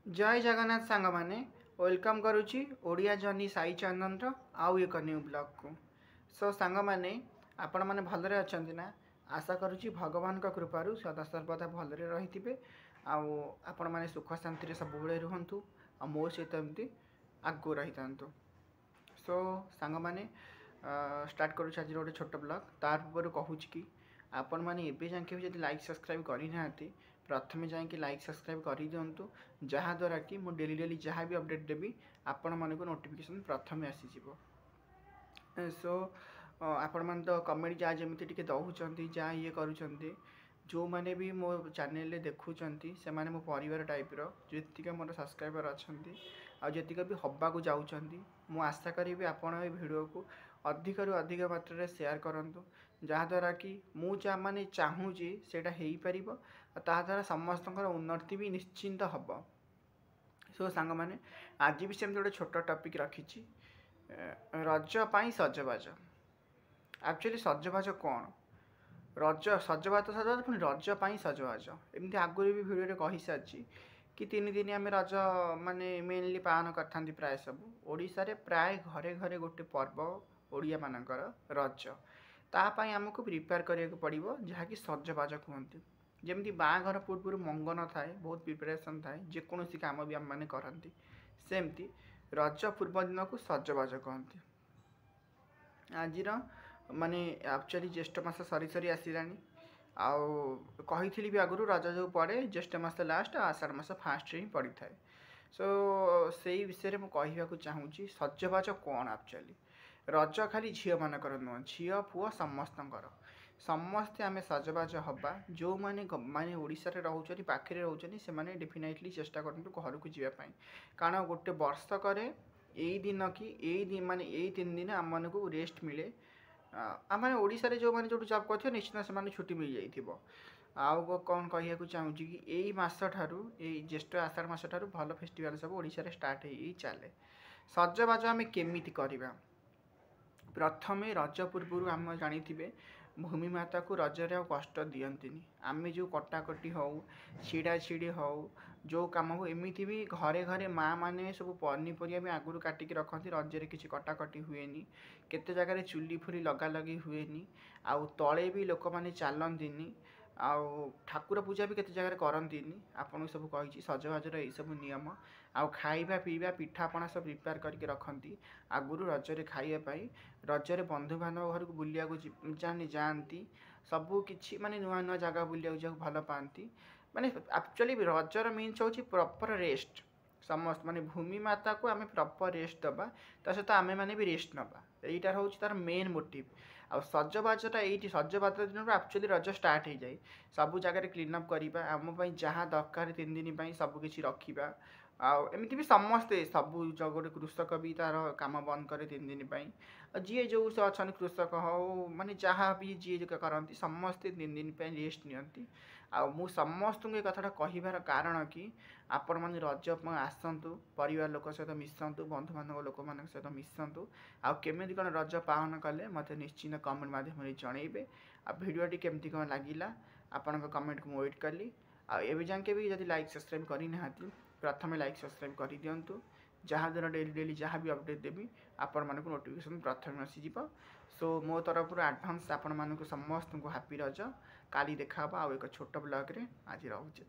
जय जगन्नाथ सांग मैंने वेलकम करुच्ची ओडिया जर्नी साई चंदन आउ एक न्यू ब्लॉग को। सो सांग मैंने आपण मैंने भलरे अच्छा ना आशा करुच्ची भगवान का कृपारू सदा सर्वदा भलरे रही आपण मैंने सुख शांति सब रुहतु आ मो सहित एमती आगू रही था। सो सांग मैंने स्टार्ट करुच्छ आज गोटे छोट ब्लॉग तार पूर्व कहूँ कि आपण मैंने एवं जाके भी लाइक सब्सक्राइब करना प्रथम जाकि लाइक सब्सक्राइब कर दिंतु जहाँद्वारा कि मु डेली डेली जहाँ भी अपडेट देवी आपण मानक नोटिफिकेशन प्रथम आसीଯିव। सो आपण मैंने तो कमेंट जहाँ जमी टे दौरान जहाँ ये करुँच जो मैंने भी मो चैनल देखुं से मैंने मो परिवार टाइप जी मोर सब्सक्राइबर अच्छा आतीक भी हवाक जाऊँच मु आशा करी आपण भिडियो को अधिक रु अधिक मात्रा शेयर करूँ जहाँद्वारा कि मुझे माने चाहूँगी सेटा हो पार ताद्वारा समस्त उन्नति भी निश्चिंत हम। सो सांग मैंने आज भी सेमती गोटे छोट टपिक रखी रज पाई सजबाज। एक्चुअली सजबाज कौन रज सजबाज सजबाज पुणी रज पाई सजबाज एमती आगुरी भी भिडियो कही सारी कि 3 दिन आम रज माने मेनली पालन करते प्राय सब ओडिशा रे प्राय घरे घरे गोटे पर्व ओडिया मानकर रज तापाई आमको प्रिपेयर करिया पड़ो जहाँकि सजबाज कहते जमी बाघर पूर्व मंगन थाए बहुत प्रिपेरेसन थाए जेकोसी कम भी आम मैंने करती सेमती रज पूर्व दिन को सजबाज कहते। आज माने एक्चुअली ज्येष्ठ मास सरी सरी आसलानी आही भी आगु रज जो पड़े ज्येष्ठ मास लास्ट आषाढ़ मास फास्ट ही पड़ी थाए। सो से विषय में कहवाक चाहूँगी सजबाज कौन एक्चुअली रज खाली झील मानकर नुह झील पुओ समस्ते आम सजबाज हवा जो मैंने माने ओडिशा रे रहउछनी पाखे रोचे से डेफिनेटली चेष्टा करूँ घर को जीवाई कारण गोटे वर्षक यही दिन कि यही दिन माने यही 3 दिन आम मन को रेस्ट मिले आम ओडिशा रे जो मैंने जो जॉब करते निश्चित से छुट्टी मिल जाइथिबो। आउ कौन कहूँ चाहूँ कि यही मस ठारू ज्येष्ठ आषाढ़ मस ठारू भल फेस्टिवल सब ओडिशा रे स्टार्ट हो चले। सजबाज आम केमिति करबा प्रथम रज पूर्व आम जानी भूमि माता को रजरे कष्ट दियंती आम जो कटाकटी हो छिड़ा छिड़ी हो जो कम हो एमती भी घरे घरे माँ मैंने सब पनीपरिया भी आगुरी काटिकी रखती रजरे किसी कटाकटी हुए केते जगह चुली फुली लगा लगी हुए आउ तले भी लोक मैंने चलती आउ ठाकुर पूजा भी केते जगह करती आपन सब कही सजबाजर यही सब नियम आउ खाइबा पीवा पिठापଣା सब प्रिपेयर करके रखती आगुरी रजरे खाइबाई रजरे बंधु बांधव घर को बुलिया जाती सबू किसी माने नुआ नुआ जगह बुलिया जा भल पाती माने एक्चुअली रजर मीन्स हूँ प्रॉपर रेस्ट समस्त माने भूमि माता को आम प्रॉपर रेस्ट दबा ता सहित आमे माने भी रेस्ट नबा यहीटा हूँ तार मेन मोटिव। आ सजबाजटा ये सजबाज दिन एक्चुअली रज स्टार्ट हो जाए सबू जगह क्लीन अप करवा आम जहाँ दरकार 3 दिन सबकि रखा आमती भी समस्ते सबू गोटे कृषक भी तार काम बंद करे 3 दिन जी जो अच्छा कृषक हो माने जहाँ भी जी करती समस्ते 3 दिन रेस्ट नियंती मु समस्त ये कथाटा कहबार कारण कि आपण मैंने रज आसतु परिवार लोक सहित मिशंतु बंधु बांधव लोक मान सहित मिशंतु आमती कौन रज पालन कले मत निश्चिंत कमेंट माध्यम जनइबे आ भिडियोटी केमती कौन लगिला आपण कमेंट को वेट कली आबे जाके भी जब लाइक सब्सक्राइब करना प्रथम लाइक सब्सक्राइब कर दिंतु जहाँद्वारा डेली डेली जहाँ भी अपडेट देवी आपण मानक नोटिफिकेशन प्रथम आसीज। सो मो तरफ एडवांस आपण मानक समस्त को हैप्पी रज काली देखा आउ एक छोट ब्लॉग रे आज रोचे।